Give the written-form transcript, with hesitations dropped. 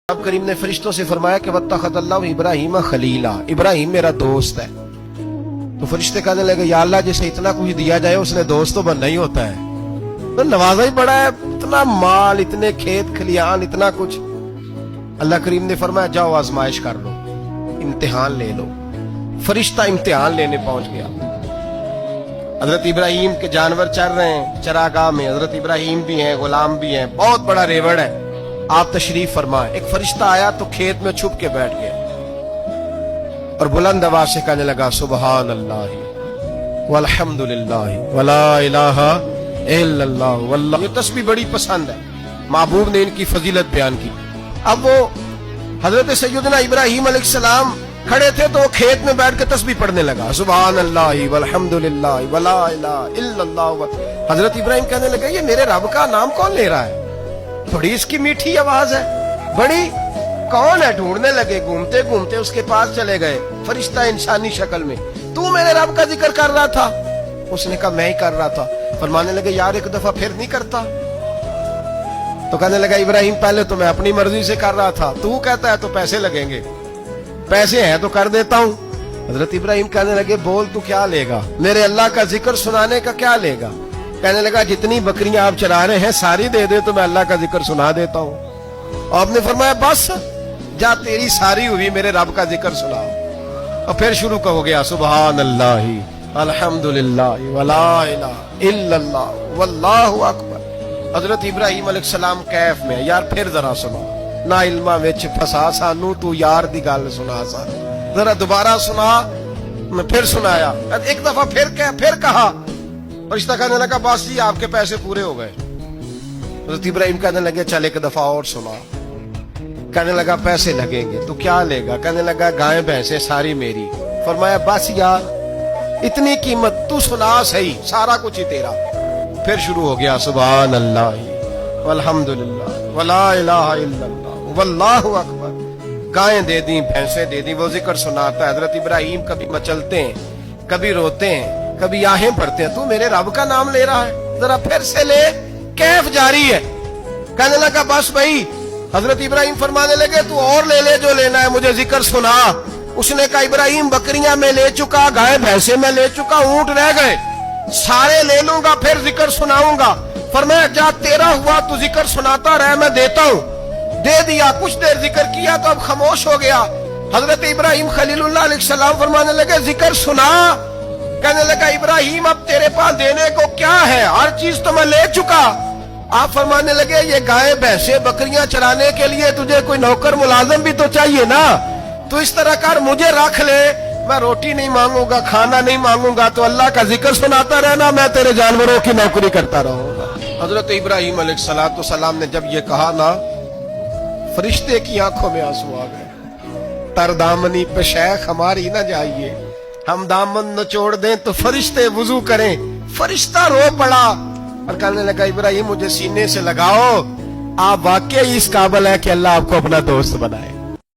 اب کریم نے فرشتوں سے فرمایا کہ وَاتَّخَذَ اللَّهُ إِبْرَاهِيمَ خَلِيلًا، ابراہیم میرا دوست ہے۔ تو فرشتے کہنے لگے یا اللہ جسے اتنا کچھ دیا جائے اس نے دوست تو بننا ہی ہوتا ہے، تو نوازا ہی بڑا ہے، اتنا مال، اتنے کھیت کھلیان، اتنا کچھ۔ اللہ کریم نے فرمایا جاؤ آزمائش کر لو، امتحان لے لو۔ فرشتہ امتحان لینے پہنچ گیا۔ حضرت ابراہیم کے جانور چر رہے ہیں چراگاہ میں، حضرت ابراہیم بھی ہیں، غلام بھی ہیں، بہت بڑا ریوڑ ہے۔ آپ تشریف فرمائیں۔ ایک فرشتہ آیا تو کھیت میں چھپ کے بیٹھ گیا اور بلند آواز سے کہنے لگا سبحان اللہ والحمد للہ ولا الہ الا اللہ واللہ۔ یہ تسبیح بڑی پسند ہے، محبوب نے ان کی فضیلت بیان کی۔ اب وہ حضرت سیدنا ابراہیم علیہ السلام کھڑے تھے تو وہ کھیت میں بیٹھ کے تسبیح پڑھنے لگا سبحان اللہ والحمد للہ ولا الہ الا اللہ۔ حضرت ابراہیم کہنے لگے یہ میرے رب کا نام کون لے رہا ہے؟ بڑی اس کی میٹھی آواز ہے، بڑی کون ہے؟ ڈھونڈنے لگے، گھومتے گھومتے اس کے پاس چلے گئے، فرشتہ انسانی شکل میں۔ تو میرے رب کا ذکر کر رہا تھا؟ اس نے کہا میں ہی کر رہا تھا۔ فرمانے لگے یار ایک دفعہ پھر نہیں کرتا؟ تو کہنے لگا ابراہیم پہلے تو میں اپنی مرضی سے کر رہا تھا، تو کہتا ہے تو پیسے لگیں گے، پیسے ہیں تو کر دیتا ہوں۔ حضرت ابراہیم کہنے لگے بول تو کیا لے گا؟ میرے اللہ کا ذکر سنانے کا کیا لے گا؟ کہنے لگا جتنی بکریاں آپ چرا رہے ہیں ساری دے دے تو میں اللہ کا ذکر سنا دیتا ہوں۔ اور آپ نے فرمایا بس جا تیری ساری ہوئی میرے رب کا ذکر سنا۔ اور پھر شروع ہو گیا سبحان اللہ الحمدللہ ولا الہ الا اللہ واللہ اکبر۔ حضرت ابراہیم علیہ السلام کیف میں یار پھر ذرا سنا، نا علما وچ پھسا سانو تو یار دی گل سنا سانو، ذرا دوبارہ سنا۔ میں پھر سنایا، ایک دفعہ پھر کہا۔ فرشتہ کہنے لگا بس جی آپ کے پیسے پورے ہو گئے۔ حضرت ابراہیم کہنے لگے چل ایک دفعہ اور سنا۔ کہنے لگا پیسے لگیں گے تو کیا لے گا؟ کہنے لگا گائیں بھینسیں ساری میری۔ فرمایا بس یار اتنی قیمت، تو سنا صحیح، سارا کچھ ہی تیرا۔ پھر شروع ہو گیا سبحان اللہ والحمدللہ ولا الہ الا اللہ واللہ اکبر۔ گائیں دے دیں، بھینسیں دے دیں، وہ ذکر سناتا ہے۔ حضرت ابراہیم کبھی مچلتے ہیں، کبھی روتے ہیں، کبھی آہیں پڑھتے ہیں۔ تو میرے رب کا نام لے رہا ہے، ذرا پھر سے لے۔ کیف جاری ہے۔ کہنے لگا بس بھائی۔ حضرت ابراہیم فرمانے لگے تو اور لے لے جو لینا ہے، مجھے ذکر سنا۔ اس نے کہا ابراہیم بکریاں میں لے چکا، گائے بھینسے میں لے چکا، اونٹ رہ گئے، سارے لے لوں گا پھر ذکر سناؤں گا۔ فرمایا جا تیرا ہوا تو ذکر سناتا رہ، میں دیتا ہوں۔ دے دیا، کچھ دیر ذکر کیا تو اب خاموش ہو گیا۔ حضرت ابراہیم خلیل اللہ علیہ السلام فرمانے لگے ذکر سنا۔ کہنے لگا ابراہیم اب تیرے پاس دینے کو کیا ہے؟ ہر چیز تو میں لے چکا۔ آپ فرمانے لگے یہ گائے بھینسیں بکریاں چرانے کے لیے تجھے کوئی نوکر ملازم بھی تو چاہیے نا، تو اس طرح کر مجھے رکھ لے، میں روٹی نہیں مانگوں گا، کھانا نہیں مانگوں گا، تو اللہ کا ذکر سناتا رہنا، میں تیرے جانوروں کی نوکری کرتا رہوں گا۔ حضرت ابراہیم علیہ السلام نے جب یہ کہا نا، فرشتے کی آنکھوں میں آنسو آ گئے۔ تر دامنی پہ شیخ ہماری نہ جائیے، ہم دامن نچوڑ دیں تو فرشتے وضو کریں۔ فرشتہ رو پڑا اور کہنے لگا ابراہیم مجھے سینے سے لگاؤ، آپ واقعی اس قابل ہے کہ اللہ آپ کو اپنا دوست بنائے۔